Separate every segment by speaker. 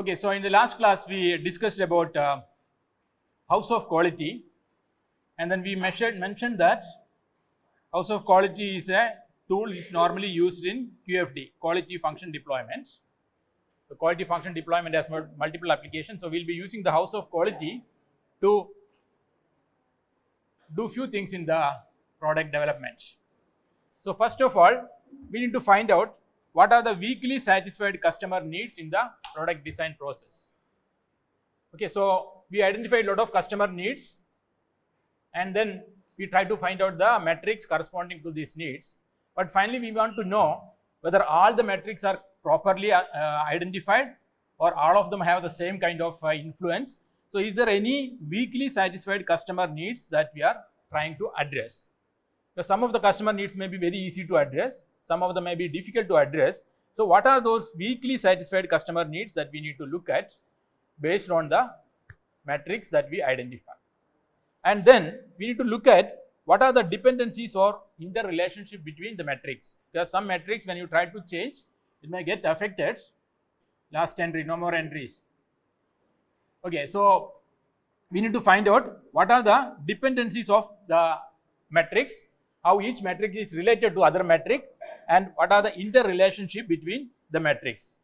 Speaker 1: Okay, so in the last class we discussed about house of quality, and then we mentioned that house of quality is a tool which is normally used in QFD, quality function deployment. The quality function deployment has multiple applications, so we'll be using the house of quality to do few things in the product development. So first of all, we need to find out what are the weakly satisfied customer needs in the product design process. Okay, so we identified a lot of customer needs, and then we try to find out the metrics corresponding to these needs. But finally, we want to know whether all the metrics are properly identified or all of them have the same kind of influence. So is there any weakly satisfied customer needs that we are trying to address? So some of the customer needs may be very easy to address, some of them may be difficult to address. So what are those weakly satisfied customer needs that we need to look at based on the metrics that we identify? And then we need to look at what are the dependencies or interrelationship between the metrics. There are some metrics when you try to change, it may get affected. Last entry, no more entries. Okay, so we need to find out what are the dependencies of the metrics, how each metric is related to other metric, and what are the interrelationship between the metrics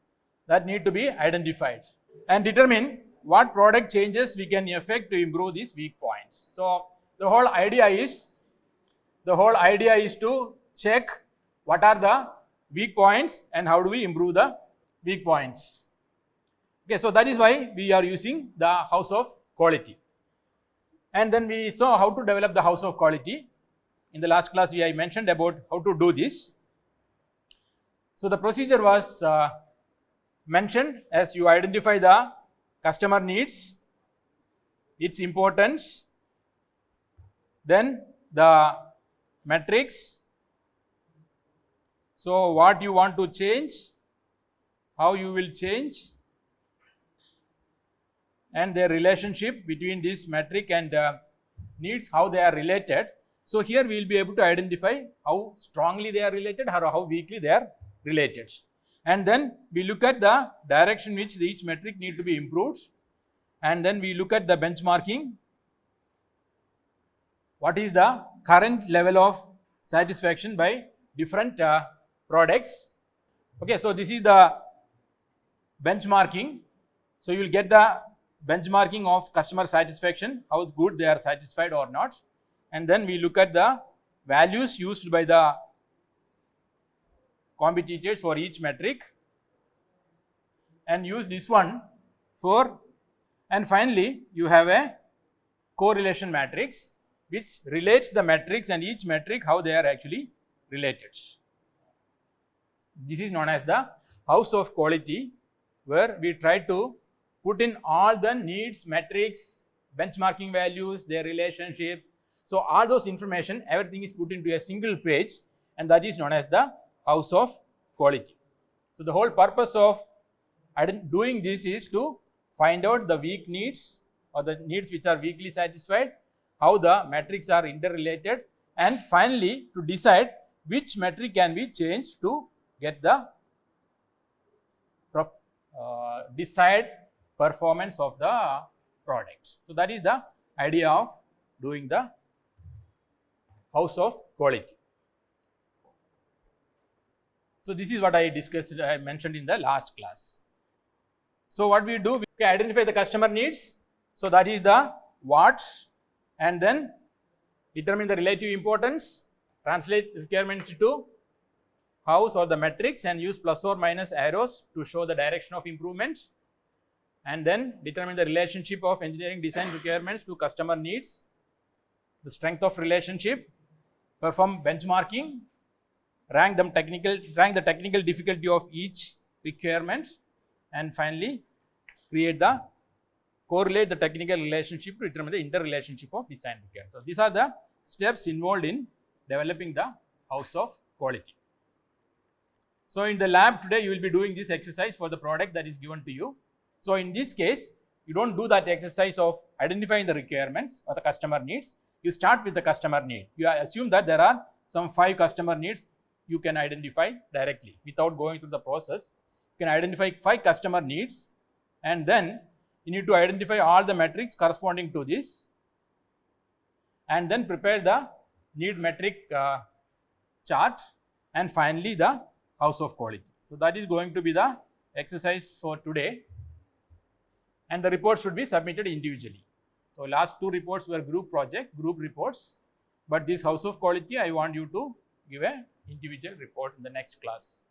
Speaker 1: that need to be identified, and determine what product changes we can effect to improve these weak points. So the whole idea is to check what are the weak points and how do we improve the weak points. Okay, so that is why we are using the house of quality. And then we saw how to develop the house of quality. In the last class, I mentioned about how to do this. So the procedure was mentioned as you identify the customer needs, its importance, then the metrics. So what you want to change, how you will change, and their relationship between this metric and needs, how they are related. So here we will be able to identify how strongly they are related or how weakly they are related. And then we look at the direction which each metric need to be improved, and then we look at the benchmarking. What is the current level of satisfaction by different products? Okay, so this is the benchmarking. So you will get the benchmarking of customer satisfaction, how good they are satisfied or not. And then we look at the values used by the competitors for each metric and use this one for, and finally you have a correlation matrix which relates the metrics and each metric how they are actually related. This is known as the house of quality, where we try to put in all the needs, metrics, benchmarking values, their relationships. So all those information, everything is put into a single page, and that is known as the house of quality. So the whole purpose of doing this is to find out the weak needs or the needs which are weakly satisfied, how the metrics are interrelated, and finally to decide which metric can be changed to get the desired performance of the product. So that is the idea of doing the house of quality. So this is what I discussed, I mentioned in the last class. So what we do, we can identify the customer needs. So that is the what, and then determine the relative importance, translate requirements to house or the metrics, and use plus or minus arrows to show the direction of improvement, and then determine the relationship of engineering design requirements to customer needs, the strength of relationship, perform benchmarking, rank the technical difficulty of each requirement, and finally correlate the technical relationship to determine the interrelationship of design requirements. So these are the steps involved in developing the house of quality. So in the lab today, you will be doing this exercise for the product that is given to you. So in this case, you don't do that exercise of identifying the requirements or the customer needs. You start with the customer need. You assume that there are some 5 customer needs you can identify directly without going through the process. You can identify 5 customer needs, and then you need to identify all the metrics corresponding to this, and then prepare the need metric chart, and finally the house of quality. So that is going to be the exercise for today, and the report should be submitted individually. So last two reports were group reports, but this house of quality I want you to give a individual report in the next class.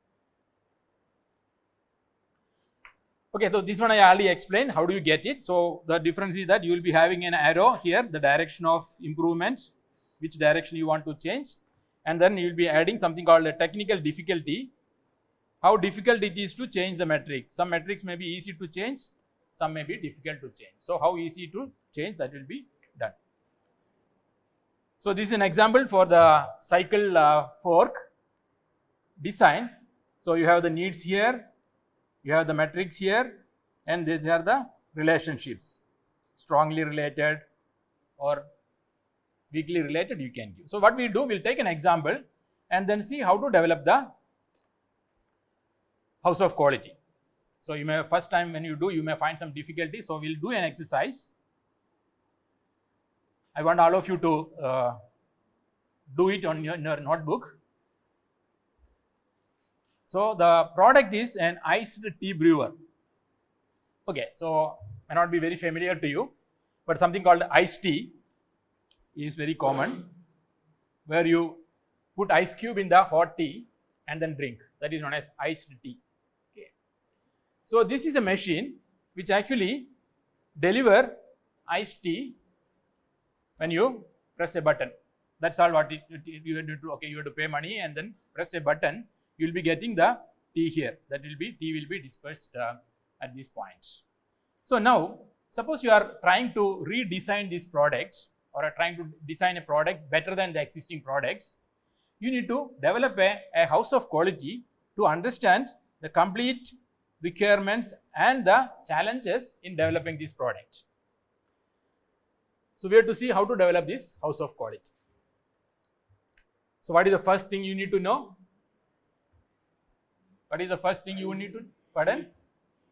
Speaker 1: Okay, so this one I already explained. How do you get it? So the difference is that you will be having an arrow here, the direction of improvement, which direction you want to change, and then you will be adding something called a technical difficulty. How difficult it is to change the metric. Some metrics may be easy to change, some may be difficult to change. So how easy to change, that will be done. So this is an example for the cycle fork design. So you have the needs here, you have the metrics here, and these are the relationships, strongly related or weakly related you can give. So what we'll do, we'll take an example and then see how to develop the house of quality. So you may, first time when you do, you may find some difficulty. So we'll do an exercise. I want all of you to do it on your notebook. So the product is an iced tea brewer. Okay, so may not be very familiar to you, but something called iced tea is very common, where you put ice cube in the hot tea and then drink. That is known as iced tea. Okay. So this is a machine which actually deliver iced tea when you press a button. That's all what you have to do. Okay, you have to pay money and then press a button. You will be getting the tea here. That will be, tea will be dispersed at these points. So now, suppose you are trying to redesign this product or are trying to design a product better than the existing products. You need to develop a house of quality to understand the complete requirements and the challenges in developing this product. So we have to see how to develop this house of quality. So what is the first thing you need to know? What is the first thing you need to, pardon?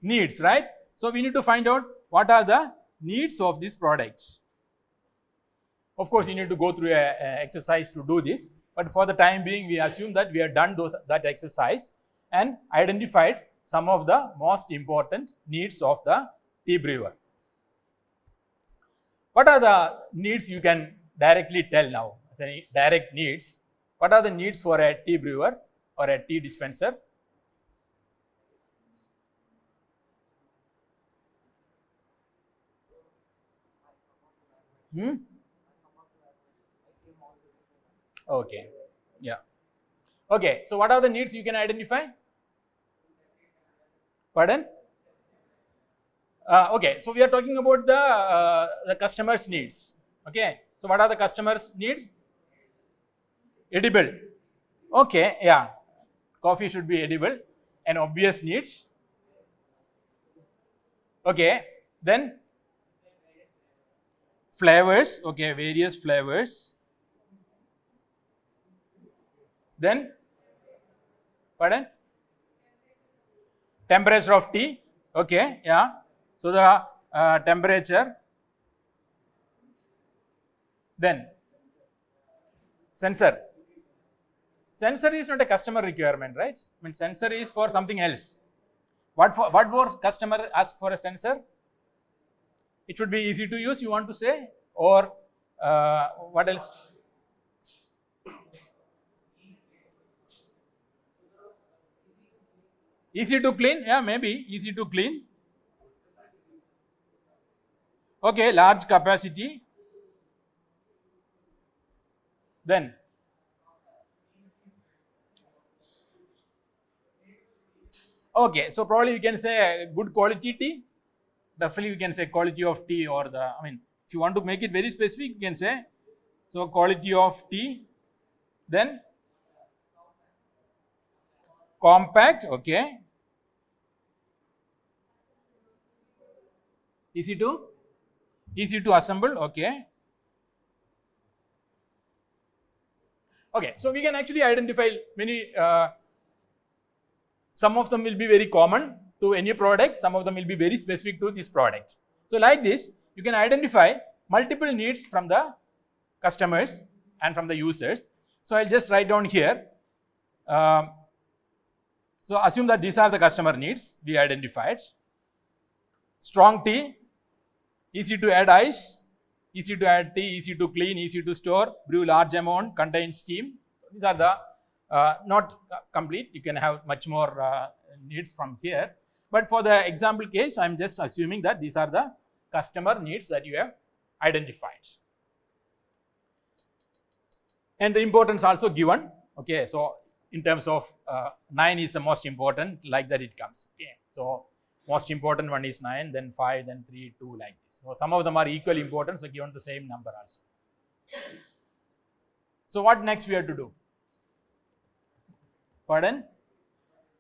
Speaker 1: Needs, right? So we need to find out what are the needs of this product. Of course, you need to go through an exercise to do this, but for the time being, we assume that we have done that exercise and identified some of the most important needs of the tea brewer. What are the needs you can directly tell now? As any direct needs, what are the needs for a tea brewer or a tea dispenser? Okay, yeah. Okay, so what are the needs you can identify? Pardon? Okay, so we are talking about the customer's needs. Okay, so what are the customer's needs? Edible. Okay, yeah. Coffee should be edible, an obvious needs. Okay, then flavors. Okay, various flavors. Then, pardon? Temperature of tea. Okay, yeah. So the temperature. Then sensor. Sensor is not a customer requirement, right? I mean, sensor is for something else. What for customer ask for a sensor? It should be easy to use, you want to say, or what else? Easy to clean, yeah, maybe easy to clean. Okay, large capacity. Then okay, so probably you can say good quality tea. Definitely you can say quality of tea, or the, I mean, if you want to make it very specific, you can say, so quality of tea. Then compact, okay. Easy to assemble, okay. Okay, so we can actually identify many, some of them will be very common to any product, some of them will be very specific to this product. So like this, you can identify multiple needs from the customers and from the users. So I'll just write down here. So assume that these are the customer needs we identified. Strong tea, easy to add ice, easy to add tea, easy to clean, easy to store, brew large amount, contains steam. These are the not complete. You can have much more needs from here. But for the example case, I am just assuming that these are the customer needs that you have identified. And the importance also given. Okay, so in terms of 9 is the most important, like that it comes. Okay, so most important one is 9, then 5, then 3, 2, like this. So some of them are equally important, so given the same number also. So what next we have to do? Pardon?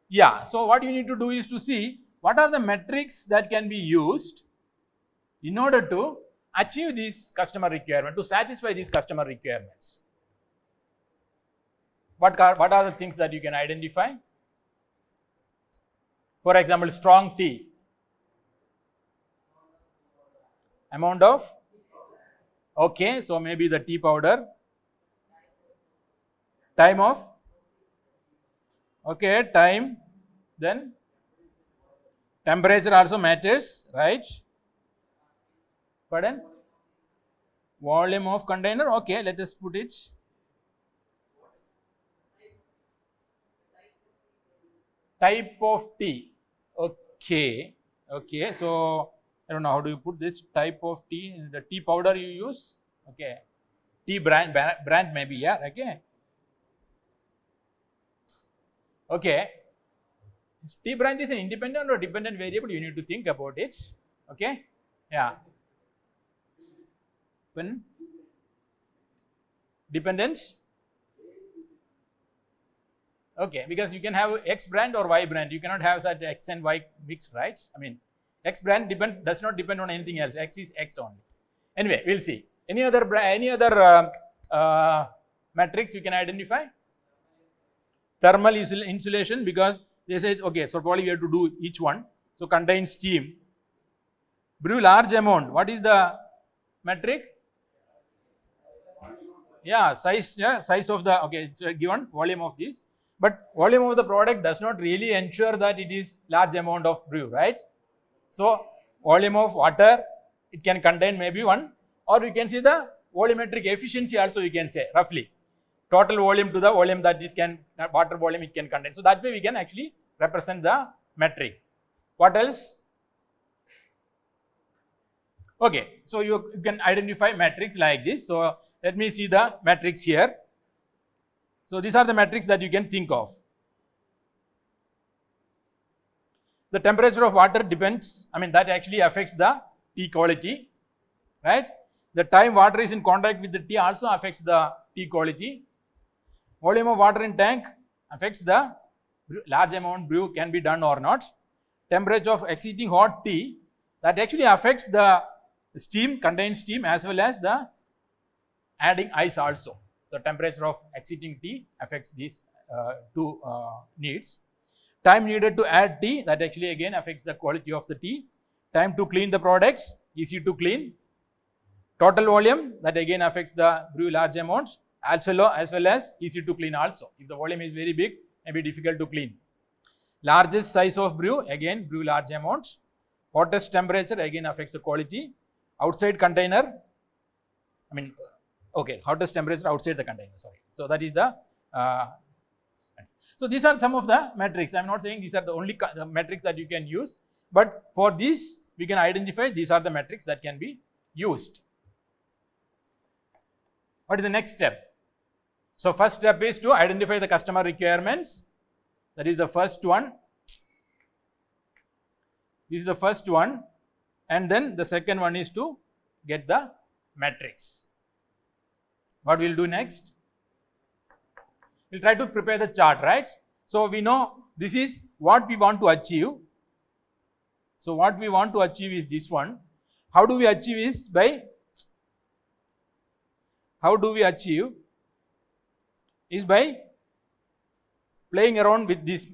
Speaker 1: Yeah, so what you need to do is to see what are the metrics that can be used in order to achieve this customer requirement, to satisfy these customer requirements. What are the things that you can identify? For example, strong tea. Amount of? Okay, so maybe the tea powder. Time of? Okay, time. Then temperature also matters, right? Pardon? Volume of container. Okay, let us put it. Type of tea. Okay, okay. So I don't know how do you put this type of tea. The tea powder you use. Okay, tea brand maybe. Yeah. Okay. Okay. This tea brand is an independent or dependent variable. You need to think about it. Okay. Yeah. When dependent. Okay, because you can have X brand or Y brand. You cannot have such X and Y mixed, right? I mean, X brand does not depend on anything else. X is X only. Anyway, we'll see. Any other metrics you can identify? Thermal insulation, because they said, okay, so probably we have to do each one. So contains steam. Brew large amount. What is the metric? Yeah, size. Yeah, size of the. Okay, it's given volume of this. But volume of the product does not really ensure that it is large amount of brew, right? So volume of water, it can contain maybe 1, or you can see the volumetric efficiency also, you can say roughly. Total volume to the volume that it can, water volume it can contain. So that way we can actually represent the metric. What else? Okay, so you can identify metrics like this. So let me see the metrics here. So these are the metrics that you can think of. The temperature of water depends, I mean that actually affects the tea quality, right? The time water is in contact with the tea also affects the tea quality. Volume of water in tank affects the large amount brew can be done or not. Temperature of exceeding hot tea, that actually affects the steam, contains steam, as well as the adding ice also. The temperature of exceeding tea affects these two needs. Time needed to add tea, that actually again affects the quality of the tea. Time to clean the products, easy to clean. Total volume, that again affects the brew large amounts, as well as easy to clean also. If the volume is very big, may be difficult to clean. Largest size of brew, again brew large amounts. Hottest temperature, again affects the quality. Outside container, I mean, okay, hottest temperature outside the container, sorry. So that is the, so these are some of the metrics. I am not saying these are the only the metrics that you can use, but for this, we can identify these are the metrics that can be used. What is the next step? So first step is to identify the customer requirements. That is the first one. This is the first one. And then the second one is to get the metrics. What we'll do next? We'll try to prepare the chart, right? So we know this is what we want to achieve. So what we want to achieve is this one. How do we achieve is by, playing around with these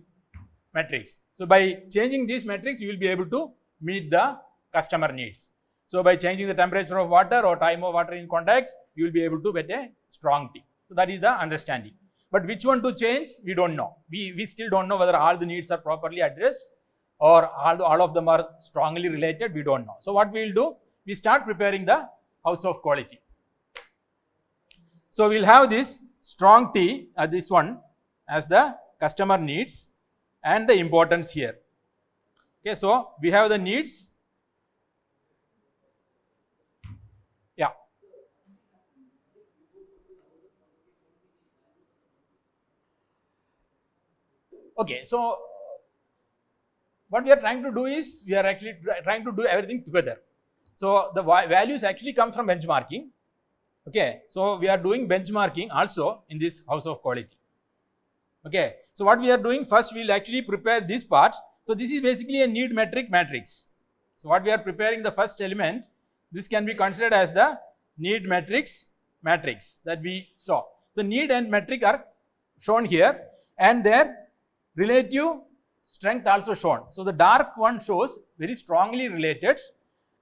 Speaker 1: metrics. So by changing these metrics, you will be able to meet the customer needs. So by changing the temperature of water or time of water in contact, you will be able to get a strong tea. So that is the understanding. But which one to change, we don't know. We still don't know whether all the needs are properly addressed or all of them are strongly related, we don't know. So what we will do, we start preparing the house of quality. So we will have this strong tea, this one as the customer needs and the importance here. Okay, so we have the needs. Yeah. Okay, so what we are trying to do is, we are actually trying to do everything together. So the values actually come from benchmarking. Okay, so we are doing benchmarking also in this house of quality. Okay, so what we are doing, first we will actually prepare this part. So this is basically a need metric matrix. So what we are preparing, the first element, this can be considered as the need matrix that we saw. So need and metric are shown here and their relative strength also shown. So the dark one shows very strongly related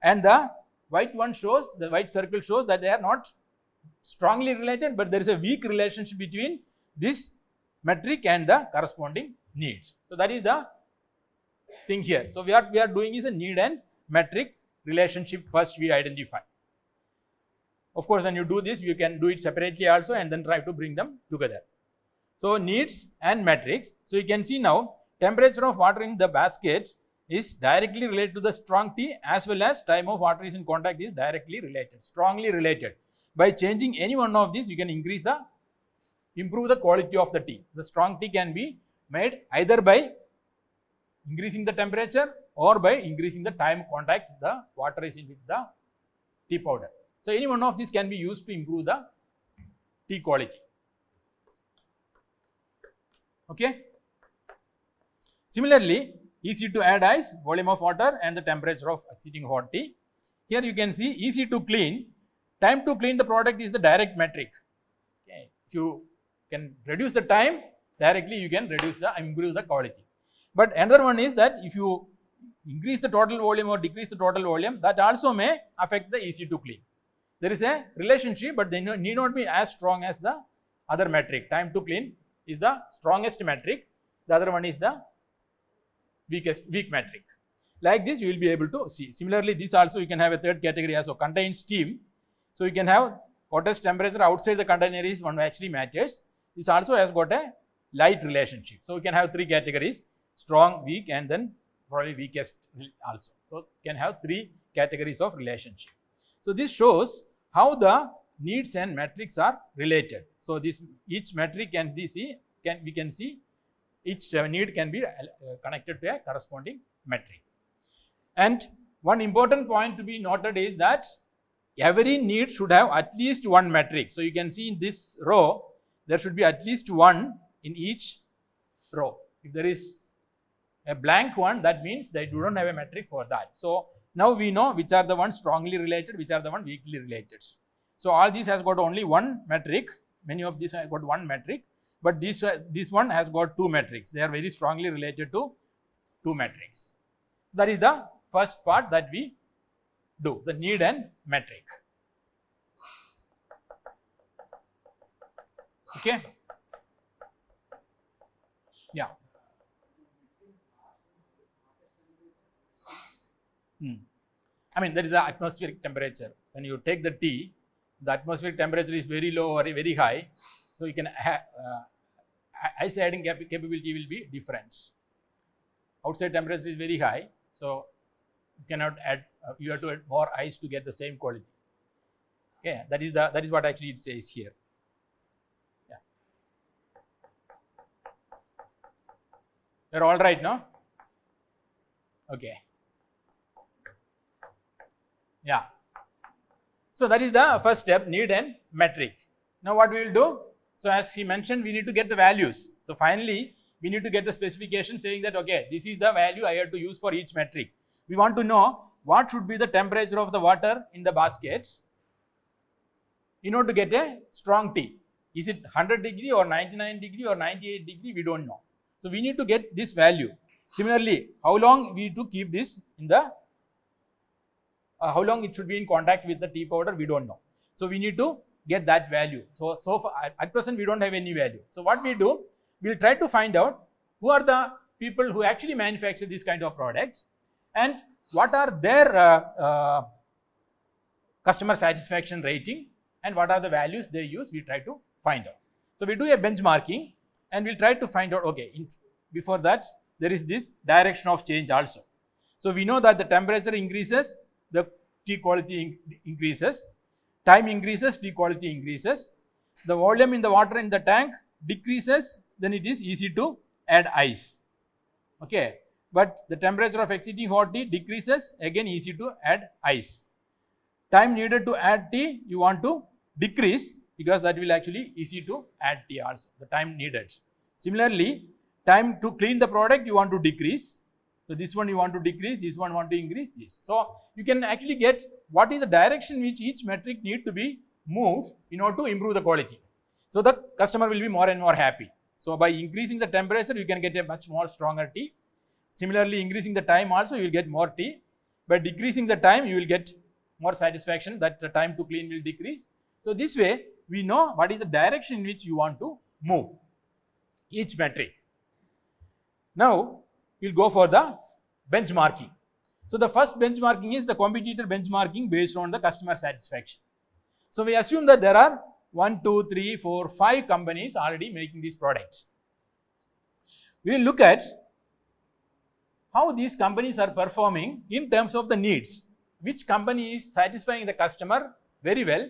Speaker 1: and the white one shows, the white circle shows that they are not strongly related, but there is a weak relationship between this metric and the corresponding needs. So that is the thing here. So what we are doing is a need and metric relationship first we identify. Of course, when you do this, you can do it separately also and then try to bring them together. So needs and metrics. So you can see now, temperature of water in the basket is directly related to the strong tea as well as time of water is in contact is directly related, strongly related. By changing any one of these, you can improve the quality of the tea. The strong tea can be made either by increasing the temperature or by increasing the time contact the water is in with the tea powder. So any one of these can be used to improve the tea quality. Okay. Similarly, easy to add is volume of water and the temperature of exceeding hot tea. Here you can see easy to clean. Time to clean the product is the direct metric. Okay. If you can reduce the time, directly you can improve the quality. But another one is that if you increase the total volume or decrease the total volume, that also may affect the easy to clean. There is a relationship, but they need not be as strong as the other metric. Time to clean is the strongest metric. The other one is the weak metric. Like this, you will be able to see. Similarly, this also you can have a third category as contains steam. So you can have hottest temperature outside the container is one actually matters. This also has got a light relationship. So you can have three categories: strong, weak, and then probably weakest also. So you can have three categories of relationship. So this shows how the needs and metrics are related. So this each metric can be we can see each need can be connected to a corresponding metric. And one important point to be noted is that every need should have at least one metric. So you can see in this row, there should be at least one in each row. If there is a blank one, that means that you don't have a metric for that. So now we know which are the ones strongly related, which are the ones weakly related. So all these has got only one metric. Many of these have got one metric, but this one has got two metrics. They are very strongly related to two metrics. That is the first part that we do, the need and metric. Okay. Yeah. I mean, that is the atmospheric temperature. When you take the tea, the atmospheric temperature is very low or very high. So you can ice adding capability will be different. Outside temperature is very high, so you cannot add. You have to add more ice to get the same quality. Okay, that is what actually it says here. Yeah, you're all right now. Okay. Yeah. So that is the first step, need and metric. Now what we will do? So as he mentioned, we need to get the values. So finally, we need to get the specification saying that, okay, this is the value I have to use for each metric. We want to know what should be the temperature of the water in the basket in order to get a strong tea. Is it 100 degree or 99 degree or 98 degree? We don't know. So we need to get this value. Similarly, how long we need to keep this in the, how long it should be in contact with the tea powder, we don't know. So we need to get that value. So far, at present we don't have any value. So what we do, we'll try to find out who are the people who actually manufacture this kind of products and what are their customer satisfaction rating and what are the values they use, we try to find out. So we do a benchmarking and we'll try to find out, okay, before that there is this direction of change also. So we know that the temperature increases, the tea quality increases, time increases, tea quality increases, the volume in the water in the tank decreases, then it is easy to add ice. Okay, but the temperature of exceeding hot tea decreases, again easy to add ice. Time needed to add tea, you want to decrease because that will actually easy to add tea also, the time needed. Similarly, time to clean the product you want to decrease. So this one you want to decrease, this one want to increase this. So you can actually get what is the direction which each metric need to be moved in order to improve the quality. So the customer will be more and more happy. So by increasing the temperature, you can get a much more stronger tea. Similarly, increasing the time also, you will get more tea. By decreasing the time, you will get more satisfaction that the time to clean will decrease. So this way, we know what is the direction in which you want to move each metric. Now, we'll go for the benchmarking. So the first benchmarking is the competitor benchmarking based on the customer satisfaction. So we assume that there are 1, 2, 3, 4, 5 companies already making these products. We will look at how these companies are performing in terms of the needs. Which company is satisfying the customer very well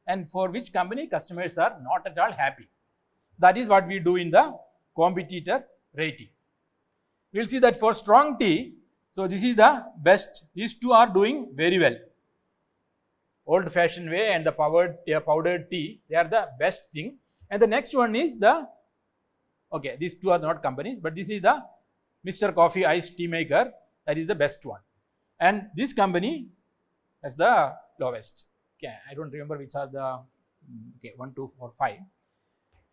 Speaker 1: and for which company customers are not at all happy. That is what we do in the competitor rating. We will see that for strong tea, so this is the best. These two are doing very well. Old fashioned way and the powdered tea, they are the best thing. And the next one is the, okay, these two are not companies, but this is the Mr. Coffee iced tea maker, that is the best one. And this company has the lowest. Okay, I don't remember which are the, okay, 1, 2, 4, 5.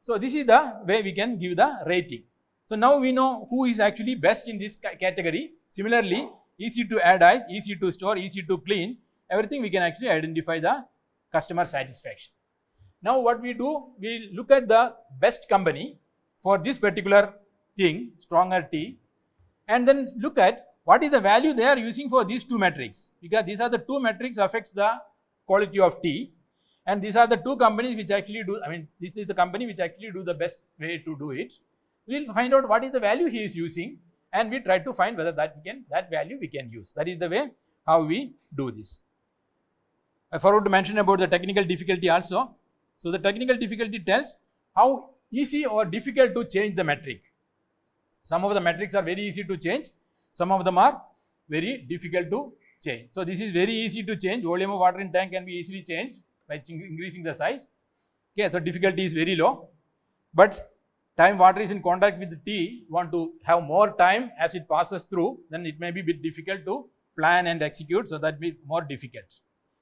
Speaker 1: So this is the way we can give the rating. So now we know who is actually best in this category. Similarly, easy to add ice, easy to store, easy to clean, everything we can actually identify the customer satisfaction. Now what we do, we look at the best company for this particular thing, stronger tea, and then look at what is the value they are using for these two metrics, because these are the two metrics affects the quality of tea, and these are the two companies which actually do, I mean, this is the company which actually do the best way to do it. We will find out what is the value he is using and we try to find whether that value we can use. That is the way how we do this. I forgot to mention about the technical difficulty also. So the technical difficulty tells how easy or difficult to change the metric. Some of the metrics are very easy to change, some of them are very difficult to change. So this is very easy to change. Volume of water in tank can be easily changed by increasing the size. Okay, so difficulty is very low. But time water is in contact with the tea, you want to have more time as it passes through, then it may be a bit difficult to plan and execute, so that will be more difficult.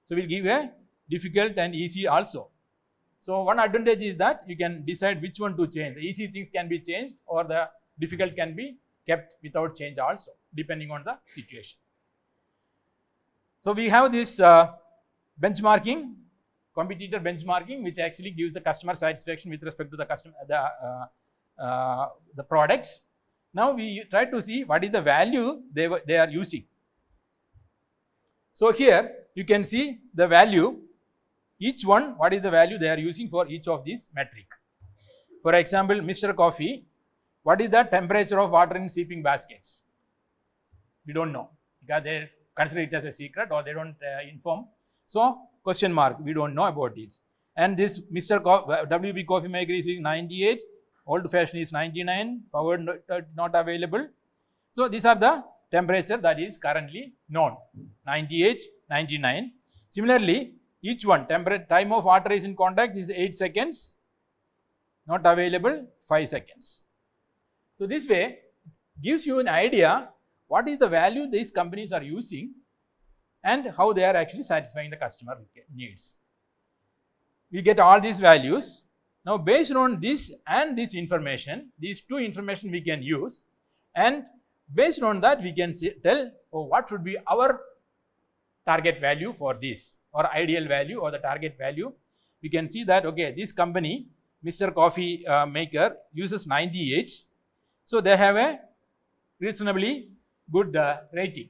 Speaker 1: So we'll give a difficult and easy also. So one advantage is that you can decide which one to change. The easy things can be changed or the difficult can be kept without change also, depending on the situation. So we have this benchmarking, competitor benchmarking, which actually gives the customer satisfaction with respect to the customer, the products. Now we try to see what is the value they are using. So here you can see the value, each one, what is the value they are using for each of these metric. For example, Mr. Coffee, what is the temperature of water in sleeping baskets? We don't know because they consider it as a secret or they don't inform. So question mark, we don't know about it. And this Mr. WB coffee maker is 98, old fashion is 99, power not available. So these are the temperature that is currently known, 98, 99. Similarly, each one, time of water is in contact is 8 seconds, not available 5 seconds. So this way gives you an idea what is the value these companies are using and how they are actually satisfying the customer needs. We get all these values. Now based on this and this information, these two information we can use, and based on that we can tell what should be our target value for this, or ideal value or the target value. We can see that okay, this company Mr. Coffee Maker uses 98, so they have a reasonably good rating.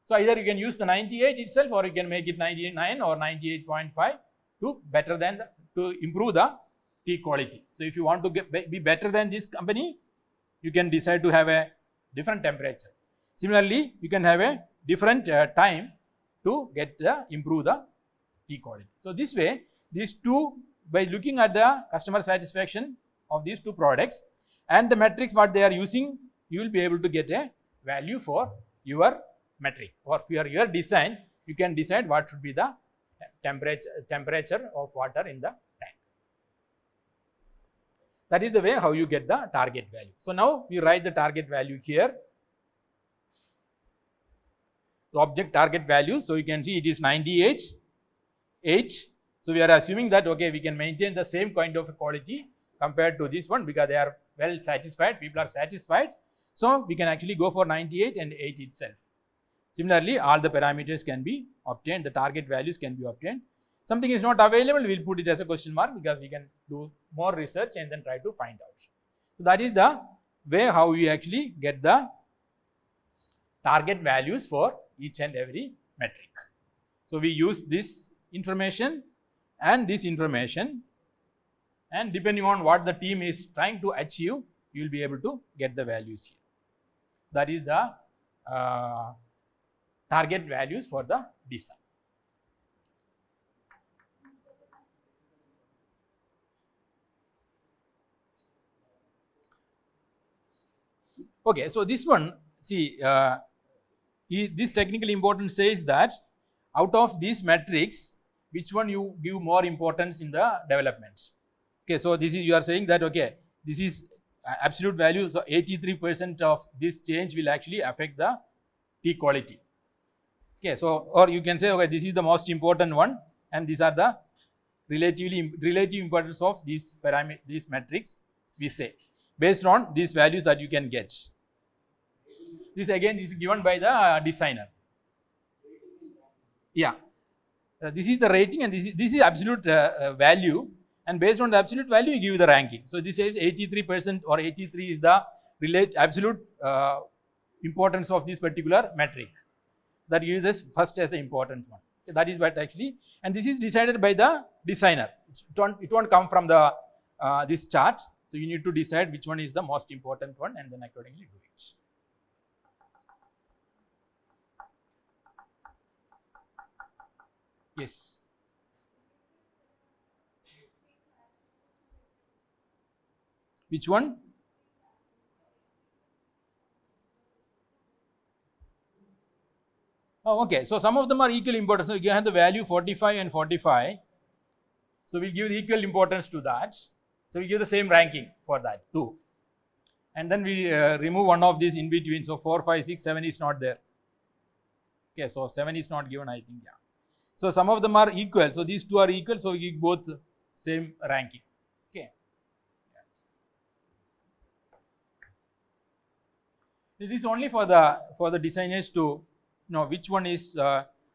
Speaker 1: So either you can use the 98 itself, or you can make it 99 or 98.5 to better than to improve the tea quality. So if you want to be better than this company, you can decide to have a different temperature. Similarly, you can have a different time to improve the tea quality. So this way, these two, by looking at the customer satisfaction of these two products and the metrics what they are using, you will be able to get a value for your metric, or for your design. You can decide what should be the temperature of water in the tank. That is the way how you get the target value. So now we write the target value here. The object target value, so you can see it is 98, 8. So we are assuming that okay, we can maintain the same kind of quality compared to this one, because they are well satisfied, people are satisfied. So we can actually go for 98 and 8 itself. Similarly, all the parameters can be obtained, the target values can be obtained. Something is not available, we will put it as a question mark, because we can do more research and then try to find out. So that is the way how we actually get the target values for each and every metric. So we use this information and this information, and depending on what the team is trying to achieve, you will be able to get the values here. That is the target values for the design. Okay, so this one, see, this technical importance says that out of these metrics, which one you give more importance in the development. Okay, so this is, you are saying that okay, this is absolute value, so 83% of this change will actually affect the tea quality. Okay, so or you can say okay, this is the most important one, and these are the relative importance of these metrics, we say, based on these values that you can get. This again is given by the designer. Yeah, this is the rating, and this is absolute value, and based on the absolute value you give the ranking. So this is 83% or 83 is the absolute importance of this particular metric, that gives this first as an important one. So that is what actually, and this is decided by the designer. It won't come from the this chart. So you need to decide which one is the most important one, and then accordingly do it. Yes. Which one? Oh, okay. So some of them are equal importance. So you have the value 45 and 45. So we give equal importance to that. So we give the same ranking for that too. And then we remove one of these in between. So 4, 5, 6, 7 is not there. Okay, so 7 is not given, I think. Yeah. So some of them are equal. So these two are equal. So we give both same ranking. Okay. Yeah. This is only for the designers to know which one is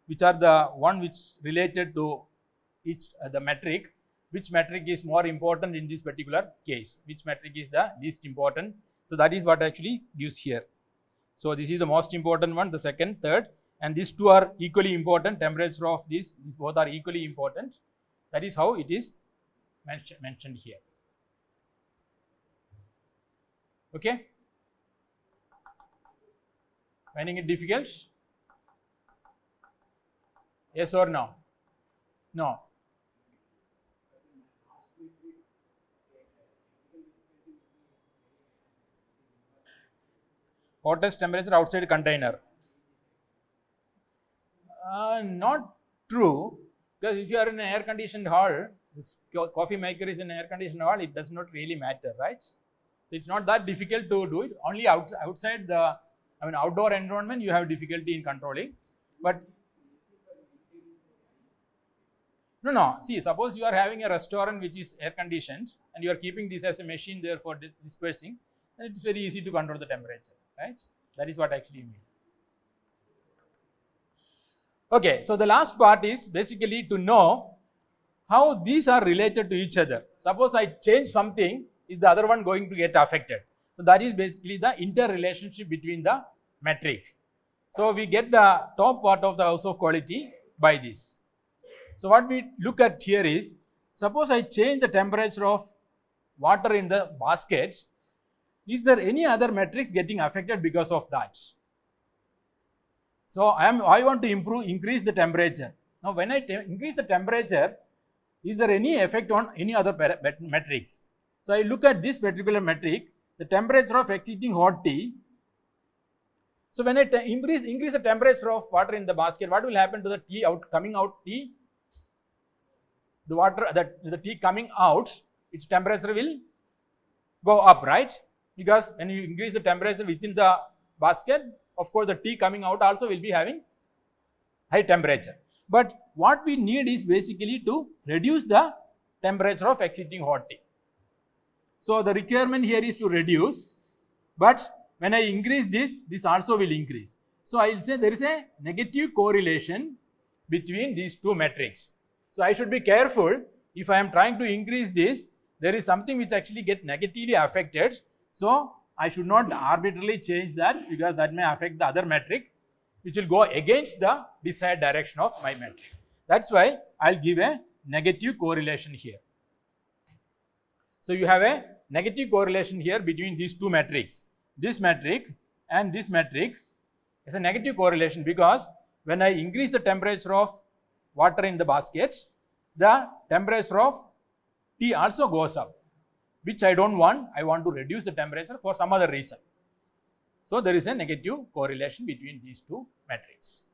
Speaker 1: which are the one which related to each the metric. Which metric is more important in this particular case? Which metric is the least important? So that is what actually gives here. So this is the most important one, the second, third, and these two are equally important. Temperature of these both are equally important. That is how it is mentioned here. Okay. Finding it difficult? Yes or no? No. Hottest temperature outside container. Not true, because if you are in an air conditioned hall, if coffee maker is in an air conditioned hall, it does not really matter, right? So it's not that difficult to do it. Only outside the, outdoor environment, you have difficulty in controlling. But no. See, suppose you are having a restaurant which is air conditioned, and you are keeping this as a machine there for dispersing, then it is very easy to control the temperature, right? That is what actually you mean. Okay, so the last part is basically to know how these are related to each other. Suppose I change something, is the other one going to get affected? So that is basically the interrelationship between the metrics. So we get the top part of the house of quality by this. So what we look at here is, suppose I change the temperature of water in the basket, is there any other metrics getting affected because of that? So I want to increase the temperature. Now when I increase the temperature, is there any effect on any other metrics? So I look at this particular metric, the temperature of exceeding hot tea. So when I increase the temperature of water in the basket, what will happen to the tea coming out tea? The water, the tea coming out, its temperature will go up, right? Because when you increase the temperature within the basket, of course the tea coming out also will be having high temperature. But what we need is basically to reduce the temperature of exceeding hot tea. So the requirement here is to reduce, but when I increase this, this also will increase. So I will say there is a negative correlation between these two metrics. So I should be careful. If I am trying to increase this, there is something which actually get negatively affected. So I should not arbitrarily change that, because that may affect the other metric, which will go against the desired direction of my metric. That's why I'll give a negative correlation here. So you have a negative correlation here between these two metrics. This metric and this metric is a negative correlation, because when I increase the temperature of water in the basket, the temperature of tea also goes up, which I don't want. I want to reduce the temperature for some other reason. So there is a negative correlation between these two metrics.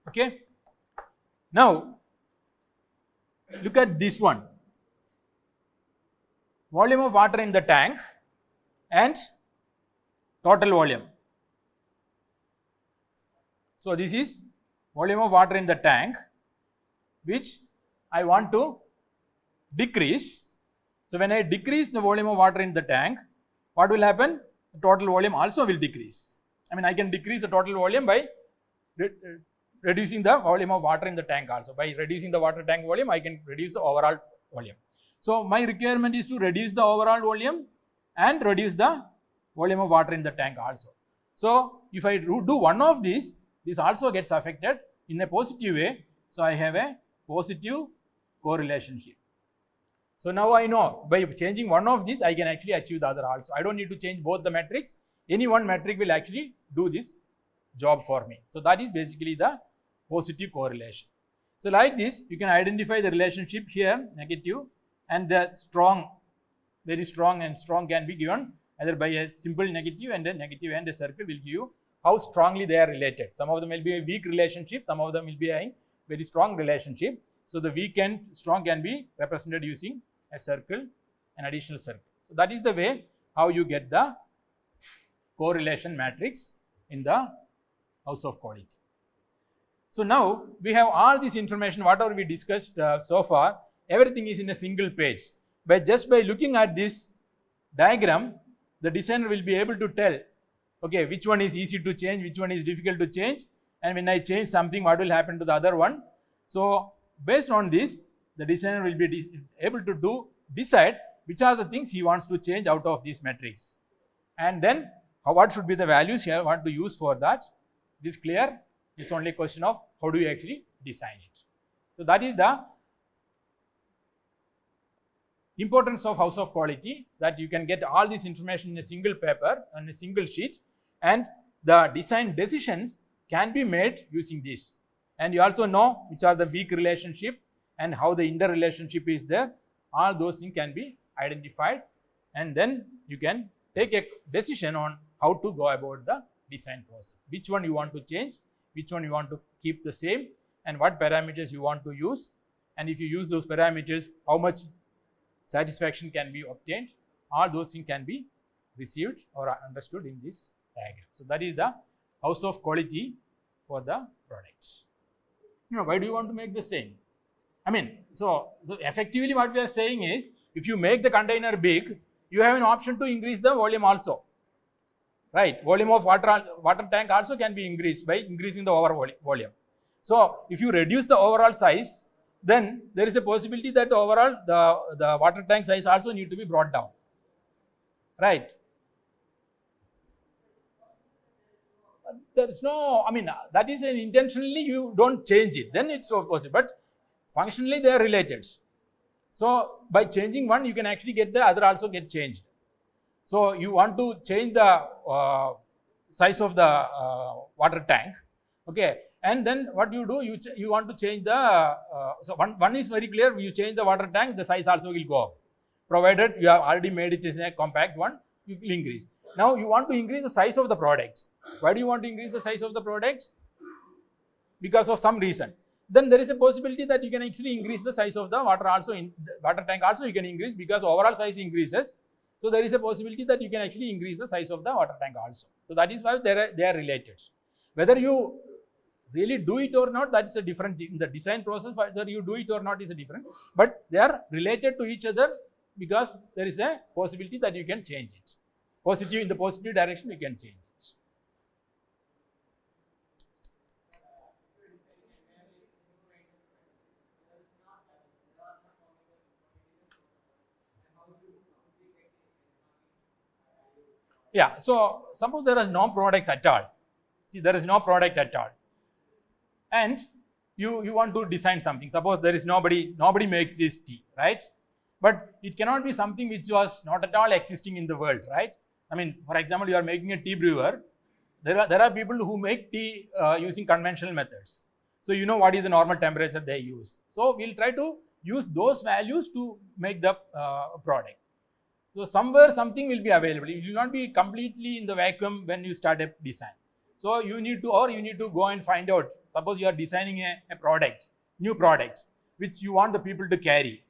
Speaker 1: Okay. Now look at this one. Volume of water in the tank and total volume. So this is volume of water in the tank, which I want to decrease. So when I decrease the volume of water in the tank, what will happen? The total volume also will decrease. I mean, I can decrease the total volume by reducing the volume of water in the tank also. By reducing the water tank volume, I can reduce the overall volume. So my requirement is to reduce the overall volume and reduce the volume of water in the tank also. So if I do one of these, this also gets affected in a positive way. So I have a positive correlation here. So now I know by changing one of these, I can actually achieve the other also. I don't need to change both the metrics. Any one metric will actually do this job for me. So that is basically the positive correlation. So like this, you can identify the relationship here, negative, and the strong, very strong, and strong can be given either by a simple negative and a circle will give you how strongly they are related. Some of them will be a weak relationship, some of them will be a very strong relationship. So the weak and strong can be represented using a circle, an additional circle. So that is the way how you get the correlation matrix in the house of quality. So now we have all this information, whatever we discussed so far, everything is in a single page. Just by looking at this diagram, the designer will be able to tell, okay, which one is easy to change, which one is difficult to change, and when I change something, what will happen to the other one. So based on this, the designer will be able to decide which are the things he wants to change out of these metrics. And then what should be the values he want to use for that. This clear? It's only a question of how do you actually design it. So that is the importance of house of quality, that you can get all this information in a single paper, on a single sheet, and the design decisions can be made using this. And you also know which are the weak relationship and how the interrelationship is there. All those things can be identified, and then you can take a decision on how to go about the design process. Which one you want to change, which one you want to keep the same, and what parameters you want to use. And if you use those parameters, how much satisfaction can be obtained. All those things can be received or understood in this diagram. So that is the house of quality for the products. Why do you want to make the same? I mean, so effectively what we are saying is, if you make the container big, you have an option to increase the volume also. right? Volume of water tank also can be increased by increasing the overall volume. So if you reduce the overall size, then there is a possibility that the overall the water tank size also need to be brought down, right? There is no, I mean, that is an intentionally you don't change it, then it's so possible, but functionally they are related. So by changing one, you can actually get the other also get changed. So you want to change the size of the water tank, okay, and then what you do, you want to change the, so one is very clear, you change the water tank, the size also will go up, provided you have already made it as a compact one, you will increase. Now you want to increase the size of the product. Why do you want to increase the size of the product? Because of some reason. Then there is a possibility that you can actually increase the size of the water also, in the water tank also you can increase, because overall size increases. So there is a possibility that you can actually increase the size of the water tank also. So that is why they are related. Whether you really do it or not, that is a different thing. In the design process, whether you do it or not is a different, but they are related to each other because there is a possibility that you can change it. Positive, in the positive direction you can change it. Yeah, so suppose there are no products at all. See, there is no product at all. And you want to design something. Suppose there is nobody makes this tea, right? But it cannot be something which was not at all existing in the world, right? I mean, for example, you are making a tea brewer. There are people who make tea using conventional methods. So you know what is the normal temperature they use. So we'll try to use those values to make the product. So somewhere something will be available. It will not be completely in the vacuum when you start a design. So you need to go and find out. Suppose you are designing a product, new product, which you want the people to carry.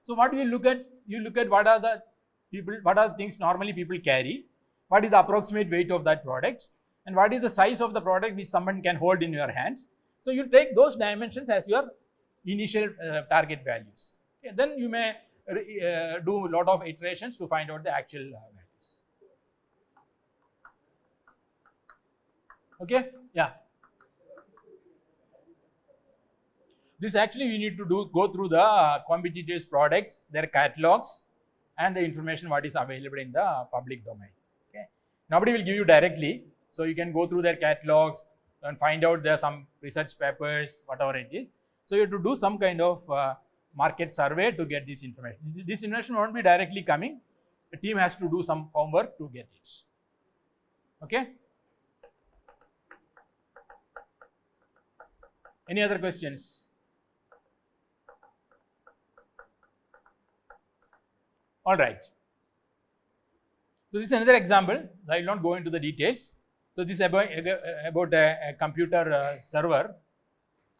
Speaker 1: So what do you look at? You look at what are the things normally people carry, what is the approximate weight of that product, and what is the size of the product which someone can hold in your hand. So you take those dimensions as your initial target values. Okay, then you may do a lot of iterations to find out the actual values. Okay, yeah. This actually you need to go through the competitors' products, their catalogs, and the information what is available in the public domain. Okay, nobody will give you directly, so you can go through their catalogs and find out there are some research papers, whatever it is. So you have to do some kind of market survey to get this information. This information won't be directly coming. The team has to do some homework to get it. Okay. Any other questions? All right. So this is another example. I will not go into the details. So this is about a computer server.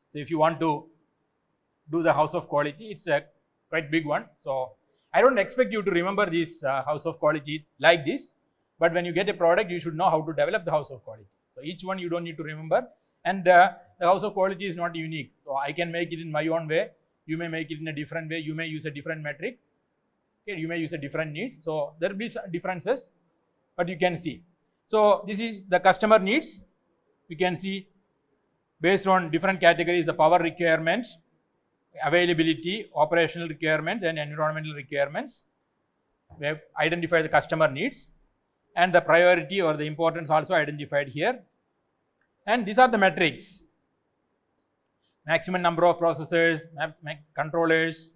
Speaker 1: So if you want to do the house of quality, it's a quite big one. So I don't expect you to remember this house of quality like this, but when you get a product, you should know how to develop the house of quality. So each one you don't need to remember, and the house of quality is not unique. So I can make it in my own way. You may make it in a different way. You may use a different metric. Okay, you may use a different need. So there will be differences, but you can see. So this is the customer needs. You can see based on different categories, the power requirements, availability, operational requirements, and environmental requirements. We have identified the customer needs, and the priority or the importance also identified here. And these are the metrics: maximum number of processors, controllers,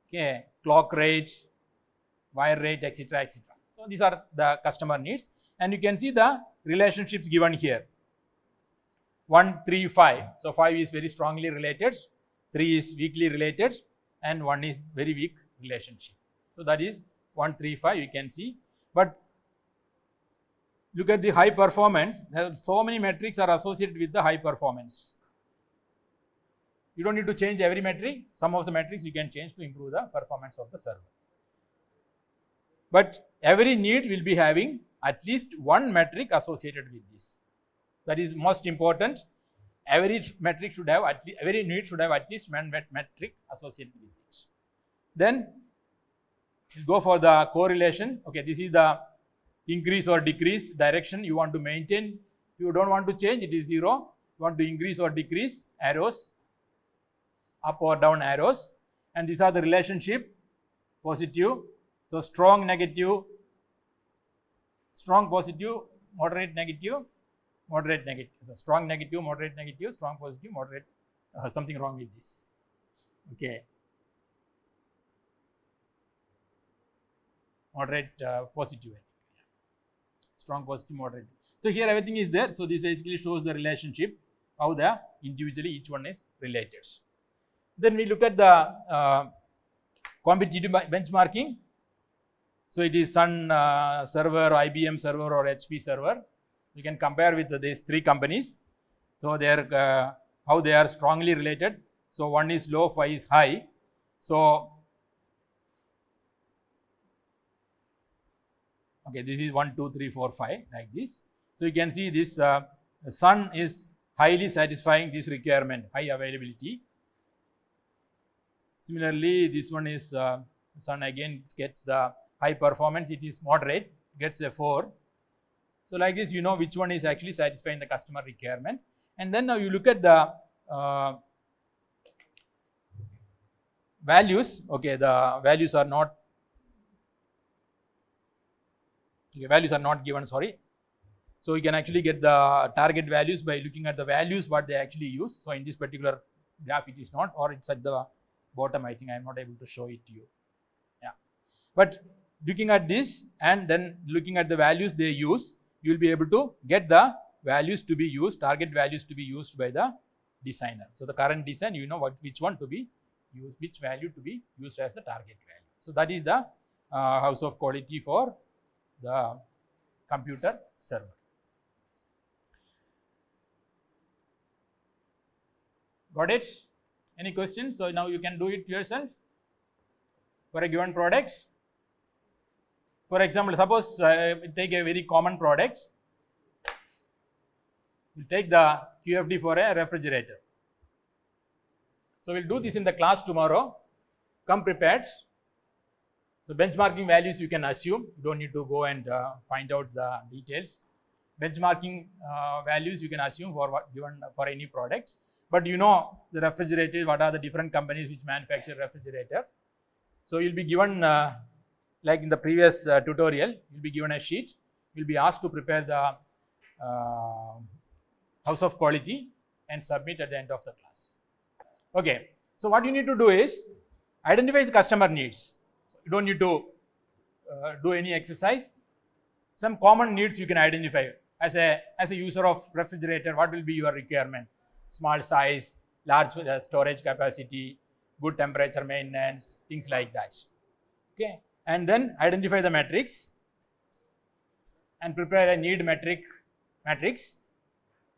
Speaker 1: okay, clock rate, wire rate, etc., etc. So these are the customer needs, and you can see the relationships given here. 1, 3, 5. So 5 is very strongly related, 3 is weakly related, and 1 is very weak relationship. So that is 1, 3, 5. You can see, but look at the high performance. So many metrics are associated with the high performance. You don't need to change every metric. Some of the metrics you can change to improve the performance of the server. But every need will be having at least one metric associated with this. That is most important. Every metric should have every need should have at least one metric associated with it. Then we'll go for the correlation. Okay, this is the increase or decrease direction you want to maintain. If you don't want to change, it is 0. You want to increase or decrease, arrows, up or down arrows. And these are the relationship, positive. So strong negative, strong positive, moderate negative, moderate negative. So strong negative, moderate negative, strong positive, moderate. Something wrong with this. Okay. Moderate positive, I think. Strong positive, moderate. So here everything is there. So this basically shows the relationship, how the individually each one is related. Then we look at the competitive benchmarking. So it is Sun server, IBM server, or HP server. You can compare with these three companies. So they are how they are strongly related. So one is low, 5 is high. So okay, this is 1, 2, 3, 4, 5 like this. So you can see this Sun is highly satisfying this requirement, high availability. Similarly, this one is Sun again gets the high performance, it is moderate, gets a 4. So like this, you know which one is actually satisfying the customer requirement. And then now you look at the values. Okay, the values are not given, sorry. So you can actually get the target values by looking at the values what they actually use. So in this particular graph it is not, or it's at the bottom. I think I am not able to show it to you. Yeah, but looking at this and then looking at the values they use, you will be able to get the values to be used, target values to be used by the designer. So the current design, you know which one to be used, which value to be used as the target value. So that is the house of quality for the computer server. Got it? Any questions? So now you can do it yourself for a given product. For example, suppose we take a very common product. We will take the QFD for a refrigerator. So we will do this in the class tomorrow. Come prepared. So benchmarking values you can assume. You don't need to go and find out the details. Benchmarking values you can assume for what given for any product. But you know the refrigerator, what are the different companies which manufacture refrigerator. So you'll be given like in the previous tutorial, you'll be given a sheet. You'll be asked to prepare the house of quality and submit at the end of the class. Okay. So what you need to do is identify the customer needs. So you don't need to do any exercise. Some common needs you can identify as a user of refrigerator. What will be your requirement? Small size, large storage capacity, good temperature maintenance, things like that. Okay, and then identify the matrix and prepare a need matrix.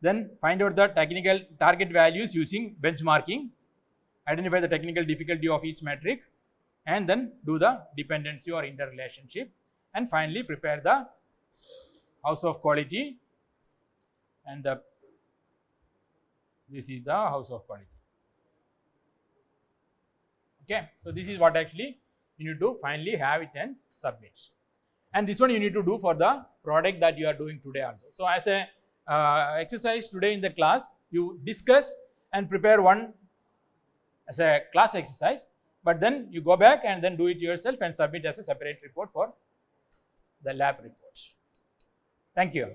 Speaker 1: Then find out the technical target values using benchmarking. Identify the technical difficulty of each metric, and then do the dependency or interrelationship. And finally, prepare the house of quality, and this is the house of quality. Okay, so this is what actually you need to finally have it and submit. And this one you need to do for the product that you are doing today also. So as a exercise today in the class, you discuss and prepare one as a class exercise, but then you go back and then do it yourself and submit as a separate report for the lab report. Thank you.